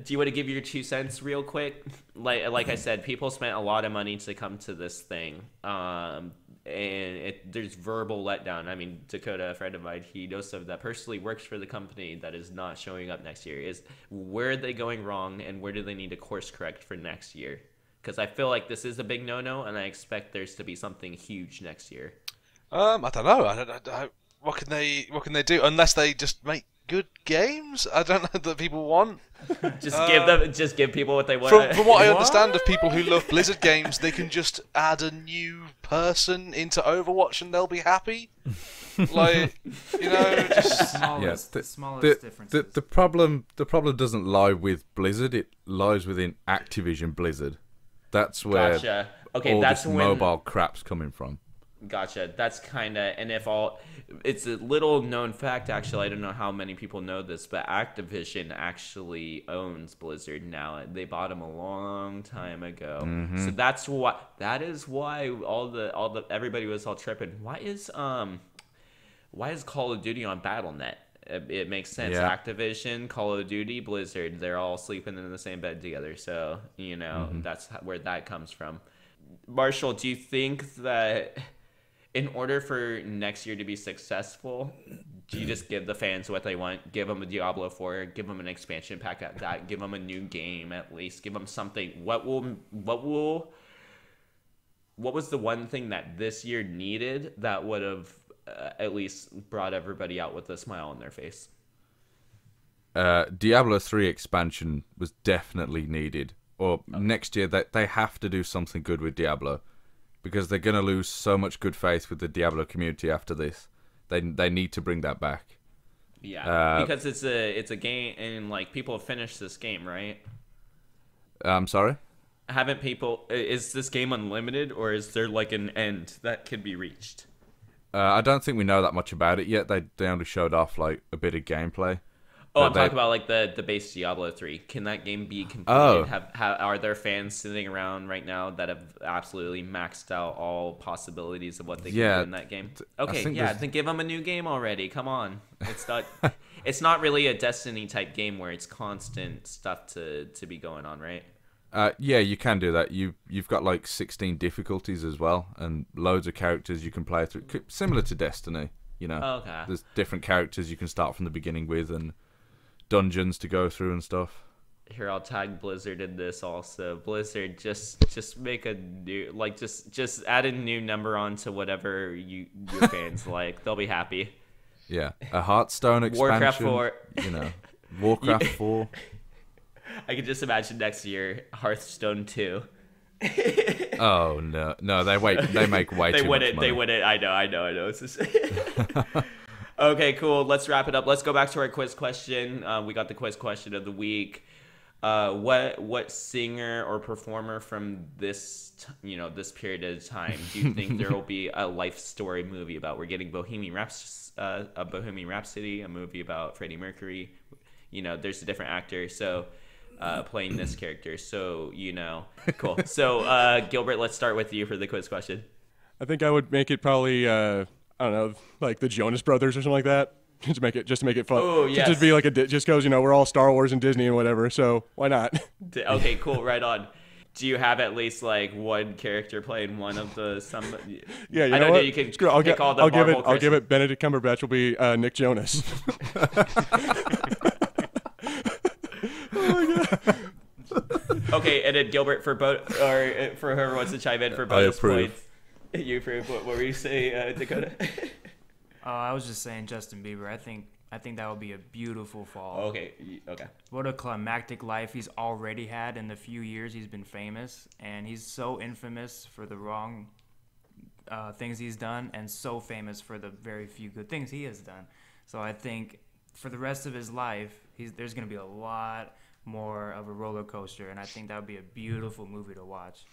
you want to give your 2 cents real quick? Like I said, people spent a lot of money to come to this thing. And there's verbal letdown. I mean, Dakota, a friend of mine, he knows someone that personally works for the company that is not showing up next year. Where are they going wrong, and where do they need to course correct for next year? Because I feel like this is a big no-no, and I expect there's to be something huge next year. I don't know. What can they do unless they just make good games? I don't know that people want. Just give people what they want. From what I understand of people who love Blizzard games, they can just add a new person into Overwatch and they'll be happy. Like, just the smallest differences. The problem doesn't lie with Blizzard. It lies within Activision Blizzard. That's where Gotcha. Okay, all that's this when mobile crap's coming from. Gotcha. That's kind of, and if all, it's a little known fact, actually. I don't know how many people know this, but Activision actually owns Blizzard now. They bought them a long time ago. So that is why everybody was all tripping. Why is Call of Duty on BattleNet? It makes sense. Yeah. Activision, Call of Duty, Blizzard, they're all sleeping in the same bed together. So, that's where that comes from. Marshall, do you think that in order for next year to be successful, do you just give the fans what they want? Give them a Diablo 4, give them an expansion pack at that, give them a new game at least, give them something. What was the one thing that this year needed that would have at least brought everybody out with a smile on their face? Diablo 3 expansion was definitely needed. Or next year, they have to do something good with Diablo, because they're going to lose so much good faith with the Diablo community after this. They need to bring that back. Yeah, because it's a game, and like people have finished this game, right? I'm sorry? Haven't people? Is this game unlimited, or is there like an end that could be reached? I don't think we know that much about it yet. They only showed off like a bit of gameplay. Oh, I'm talking about like the base Diablo 3. Can that game be completed? Are there fans sitting around right now that have absolutely maxed out all possibilities of what they can do in that game? Okay, then give them a new game already. Come on, it's not really a Destiny type game where it's constant stuff to be going on, right? Yeah, you can do that. You've got like 16 difficulties as well, and loads of characters you can play through, similar to Destiny. Okay. There's different characters you can start from the beginning with, and dungeons to go through and stuff. Here, I'll tag Blizzard in this also. Blizzard, just make a new, like, just add a new number on to whatever your fans like. They'll be happy. Yeah, a Hearthstone expansion. Warcraft 4. Warcraft 4. I can just imagine next year Hearthstone 2. Oh no! They make way too much money. They wouldn't. I know. It's just... Okay, cool. Let's wrap it up. Let's go back to our quiz question. We got the quiz question of the week. What singer or performer from this period of time do you think there will be a life story movie about? We're getting Bohemian Rhapsody, a movie about Freddie Mercury. There's a different actor, so playing this character. So cool. So Gilbert, let's start with you for the quiz question. I think I would make it probably I don't know, like the Jonas Brothers or something like that, just to make it fun. Oh, yes. Just be like just because we're all Star Wars and Disney and whatever, so why not? Okay, cool, right on. Do you have at least like one character playing one of the Yeah, I know you can pick all the I'll give it. Benedict Cumberbatch will be Nick Jonas. Oh my god. Okay, and then Gilbert for whoever wants to chime in for bonus points. You approve. What were you say, Dakota? I was just saying Justin Bieber. I think that would be a beautiful fall. Okay. What a climactic life he's already had in the few years he's been famous, and he's so infamous for the wrong things he's done, and so famous for the very few good things he has done. So I think for the rest of his life, there's going to be a lot more of a roller coaster, and I think that would be a beautiful movie to watch.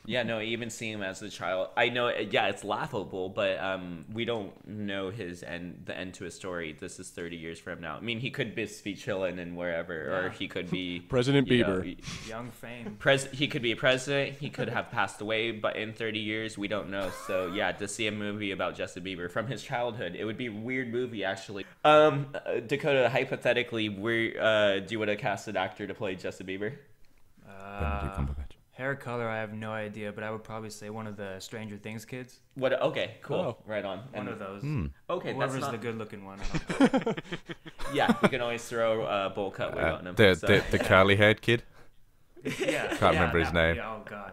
Yeah, no, even seeing him as a child, I know, yeah, it's laughable, but we don't know the end to his story. This is 30 years from now. I mean, he could be chilling and wherever, or he could be President Bieber, young fame. He could be a president. He could have passed away, but in 30 years, we don't know. So yeah, to see a movie about Justin Bieber from his childhood, it would be a weird movie actually. Dakota, hypothetically, do you want to cast an actor to play Justin Bieber? Hair color, I have no idea, but I would probably say one of the Stranger Things kids. What? Okay, cool. Oh. Right on. One of those. Okay, whoever's that's not... the good-looking one. Yeah, you can always throw a bowl cut wig on him. The curly-haired kid? Yeah. Can't remember his name. Yeah, oh, God.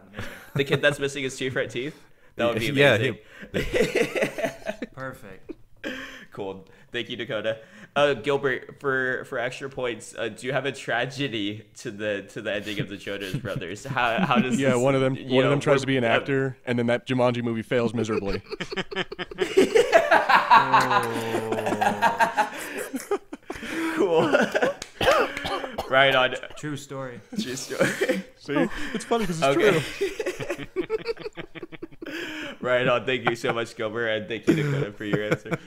The kid that's missing his two front teeth? That would be amazing. Yeah, Perfect. Cool. Thank you, Dakota. Gilbert, for extra points, do you have a tragedy to the ending of the Jonas Brothers? How does one of them tries to be an actor, and then that Jumanji movie fails miserably. Cool. Right on. True story. See, it's funny because it's true. Right on. Thank you so much, Gilbert, and thank you, Dakota, for your answer.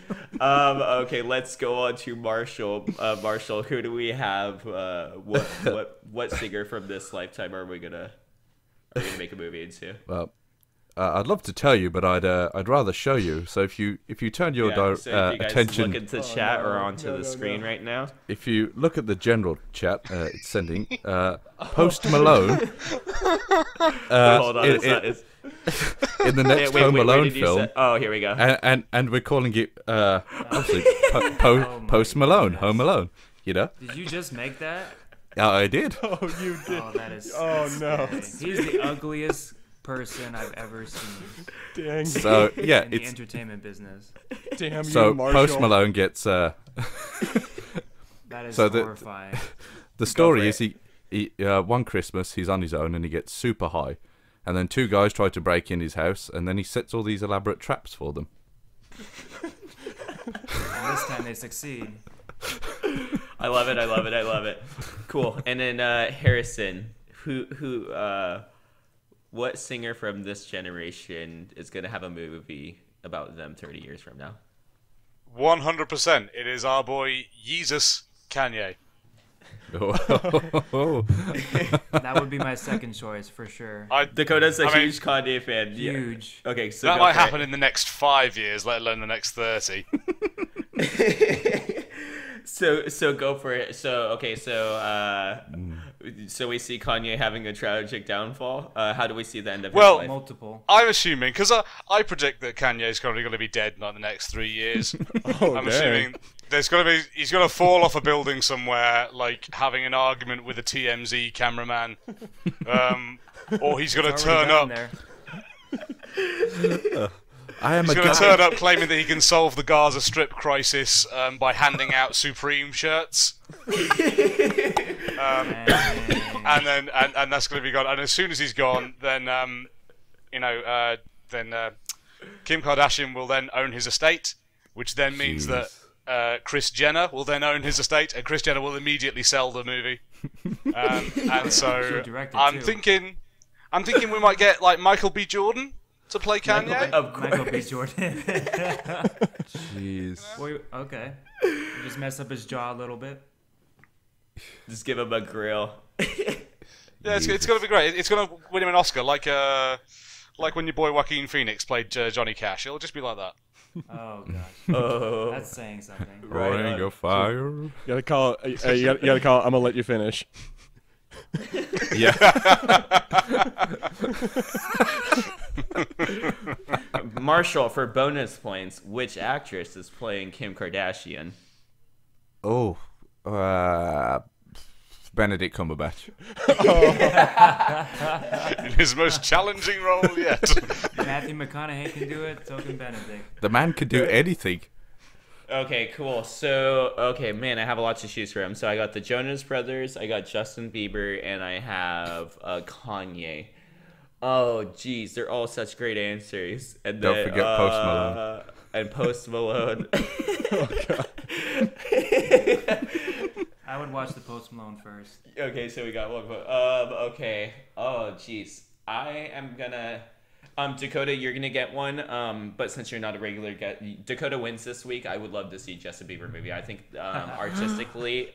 Okay, let's go on to Marshall. Marshall, who do we have? What singer from this lifetime are we gonna make a movie into? Well, I'd love to tell you, but I'd rather show you. So if you turn your so if you guys attention, look into chat or onto the screen right now. if you look at the general chat, it's sending Post Malone. Hold on, it's In the next Home Alone film. Oh, here we go. And we're calling it obviously Post Malone, Home Alone. You know? Did you just make that? I did. Oh, you did. Oh, that is. Oh, no. He's the ugliest person I've ever seen Dang. So yeah, in the it's entertainment business. Damn so you, Marshall. Post Malone gets. That is So horrifying. The story for is he one Christmas he's on his own and he gets super high, and then two guys try to break in his house, and then he sets all these elaborate traps for them. And this time they succeed. I love it. Cool. And then Harrison, what singer from this generation is gonna have a movie about them 30 years from now? 100%. It is our boy Yeezus Kanye. That would be my second choice for sure. Dakota's a huge Kanye fan. Yeah. Huge. Okay, so That go might for happen it. in the next 5 years, let alone the next 30. So go for it. So we see Kanye having a tragic downfall. How do we see the end of his life? Multiple. I'm assuming, because I predict that Kanye's probably going to be dead in like the next 3 years. I'm assuming he's going to fall off a building somewhere, like having an argument with a TMZ cameraman, or he's going to turn up. He's going to turn up claiming that he can solve the Gaza Strip crisis by handing out Supreme shirts. And that's going to be gone. And as soon as he's gone, then Kim Kardashian will then own his estate, which then means that Kris Jenner will then own his estate, and Kris Jenner will immediately sell the movie. And so I'm thinking we might get like Michael B. Jordan to play Kanye. Michael B. Jordan. Jeez. Okay. Just mess up his jaw a little bit. Just give him a grill. Yeah, it's going to be great. It's going to win him an Oscar, like when your boy Joaquin Phoenix played Johnny Cash. It'll just be like that. Oh gosh. Oh. That's saying something. Ring of fire. You gotta call. You gotta call. I'm gonna let you finish. Yeah. Marshall, for bonus points, which actress is playing Kim Kardashian? Oh, Benedict Cumberbatch. In his most challenging role yet. Matthew McConaughey can do it. So can Benedict. The man could do anything. Okay, cool. So, man, I have a lot to choose from. So I got the Jonas Brothers, I got Justin Bieber, and I have Kanye. Oh, geez, they're all such great answers. And Don't forget Post Malone. And Post Malone. Oh god. I would watch the Post Malone first. Okay, so we got one. Okay. Oh, geez. I am gonna. Dakota, you're gonna get one. But since you're not a regular guest, Dakota wins this week. I would love to see Justin Bieber movie. I think artistically,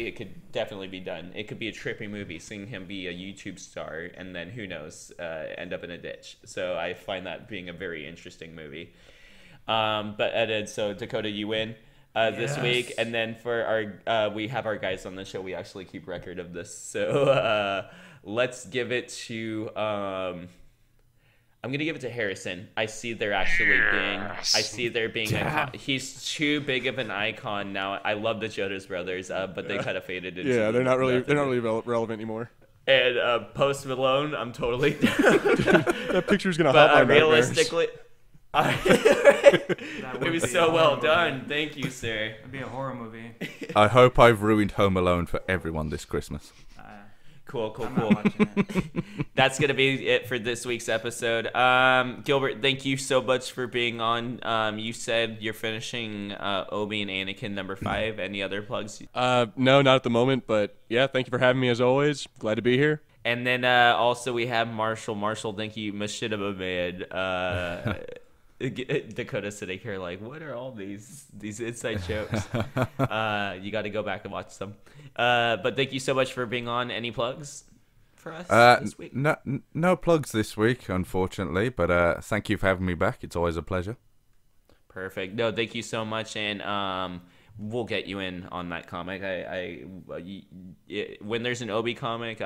it could definitely be done. It could be a trippy movie, seeing him be a YouTube star, and then who knows, end up in a ditch. So I find that being a very interesting movie. So Dakota, you win. This week, and then for our we have our guys on the show. We actually keep record of this, so let's give it to I'm gonna give it to Harrison. I see there being he's too big of an icon now. I love the Jonas Brothers, but they kind of faded into they're not really relevant anymmer. And Post Malone, I'm totally down. That picture's gonna but haunt my realistically. It was so well done. Thank you, sir. It'd be a horror movie. I hope I've ruined Home Alone for everyone this Christmas. Cool. I'm not watching it. That's going to be it for this week's episode. Gilbert, thank you so much for being on. You said you're finishing Obi and Anakin number 5. Any other plugs? No, not at the moment, but yeah, thank you for having me as always. Glad to be here. And then also we have Marshall. Marshall, thank you, Machinima Man. Dakota sitting here like, what are all these inside jokes? You got to go back and watch them. But thank you so much for being on. Any plugs for us this week? No plugs this week, unfortunately. But thank you for having me back. It's always a pleasure. Perfect. No, thank you so much, and we'll get you in on that comic. When there's an Obi comic,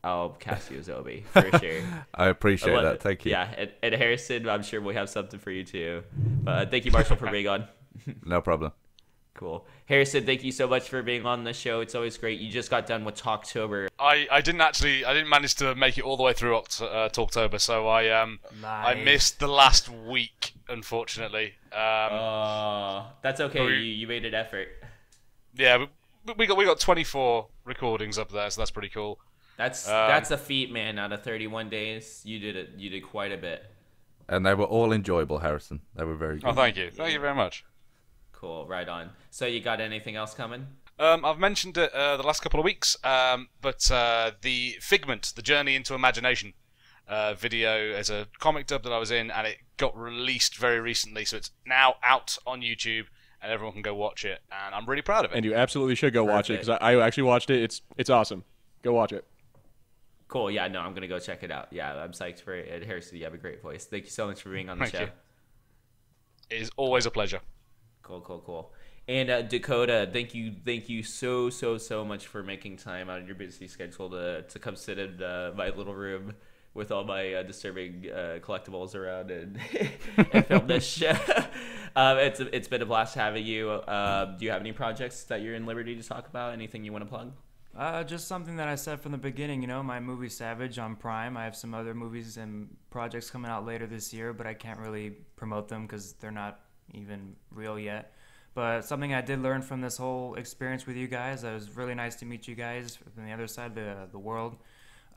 I'll cast you as Obi for sure. I appreciate that. Thank you. Yeah, and Harrison, I'm sure we have something for you too. But thank you, Marshall, for being on. No problem. Cool. Harrison, thank you so much for being on the show. It's always great. You just got done with Talktober. I didn't manage to make it all the way through Talktober, so I missed the last week, unfortunately. That's okay. You made an effort. Yeah, but we got 24 recordings up there, so that's pretty cool. That's a feat, man. Out of 31 days, you did quite a bit. And they were all enjoyable, Harrison. They were very good. Oh, thank you. Thank you very much. Cool. Right on. So you got anything else coming? I've mentioned it the last couple of weeks, but the Figment, The Journey into Imagination video is a comic dub that I was in, and it got released very recently, so it's now out on YouTube, and everyone can go watch it, and I'm really proud of it. And you absolutely should go watch it, because I actually watched it. It's awesome. Go watch it. Cool. Yeah, no, I'm going to go check it out. Yeah, I'm psyched for it. Harrison, you have a great voice. Thank you so much for being on the show. You. It is always a pleasure. Cool. And Dakota, thank you so much for making time out of your busy schedule to come sit in my little room with all my disturbing collectibles around and film this show. It's been a blast having you. Do you have any projects that you're in liberty to talk about? Anything you want to plug? Just something that I said from the beginning, my movie Savage on Prime. I have some other movies and projects coming out later this year, but I can't really promote them because they're not even real yet. But something I did learn from this whole experience with you guys, it was really nice to meet you guys from the other side of the world.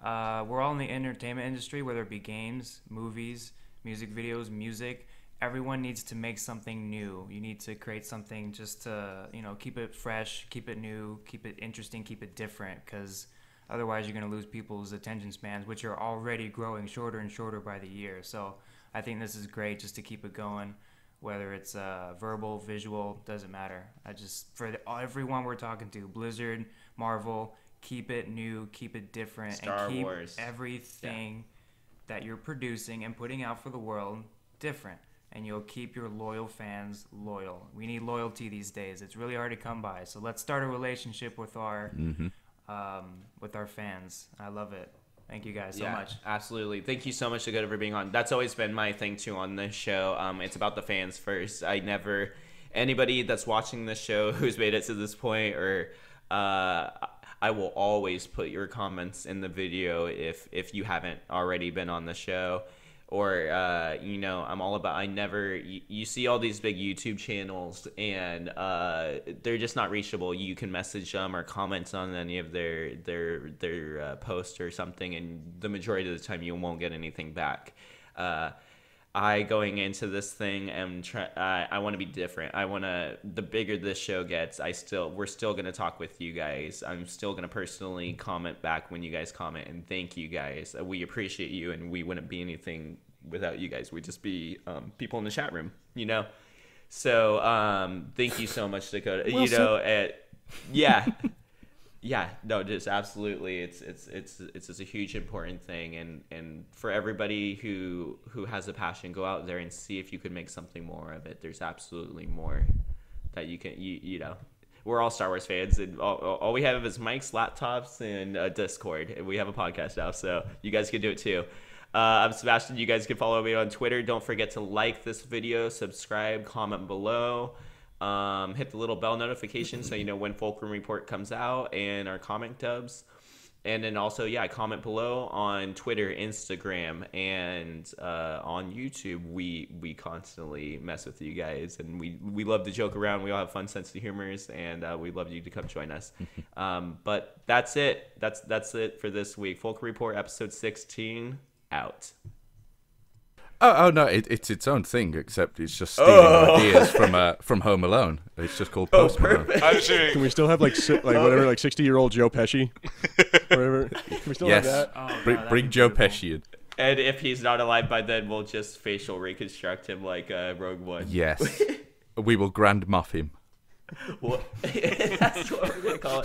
We're all in the entertainment industry, whether it be games, movies, music videos, music. Everyone needs to make something new. You need to create something just to, keep it fresh, keep it new, keep it interesting, keep it different, because otherwise you're going to lose people's attention spans, which are already growing shorter and shorter by the year. So I think this is great just to keep it going, whether it's verbal, visual, doesn't matter. For everyone we're talking to, Blizzard, Marvel, keep it new, keep it different, Star and keep Wars. Everything that you're producing and putting out for the world different. And you'll keep your loyal fans loyal. We need loyalty these days. It's really hard to come by. So let's start a relationship with our fans. I love it. Thank you guys so much. Absolutely. Thank you so much, Dakota, for being on. That's always been my thing too on this show. It's about the fans first. Anybody that's watching this show who's made it to this point, or I will always put your comments in the video if you haven't already been on the show. Or, I'm all about, you see all these big YouTube channels and they're just not reachable. You can message them or comment on any of their posts or something, and the majority of the time you won't get anything back. Going into this thing, I want to be different. The bigger this show gets, we're still going to talk with you guys. I'm still going to personally comment back when you guys comment, and thank you guys. We appreciate you, and we wouldn't be anything without you guys. We'd just be people in the chat room, So thank you so much, Dakota. Yeah, no, just absolutely. It's a huge important thing, and for everybody who has a passion, go out there and see if you could make something more of it. There's absolutely more that you can. We're all Star Wars fans, and all we have is mics, laptops, and Discord. And we have a podcast now, so you guys can do it too. I'm Sebastian. You guys can follow me on Twitter. Don't forget to like this video, subscribe, comment below. Hit the little bell notification so you know when Fulcrum Report comes out and our comic dubs. And then also, comment below on Twitter, Instagram, and on YouTube. We constantly mess with you guys, and we love to joke around. We all have fun sense of humors, and we'd love you to come join us. But that's it. That's it for this week. Fulcrum Report, episode 16, out. Oh no! It's its own thing, except it's just stealing ideas from Home Alone. It's just called Post Malone. Can we still have like 60-year-old Joe Pesci? Whatever. Can we still Yes. have that? Oh, Bring, God, that'd bring be Joe beautiful. Pesci in. And if he's not alive by then, we'll just facial reconstruct him like Rogue One. Yes. We will grand muff him. What? That's what we're gonna call it.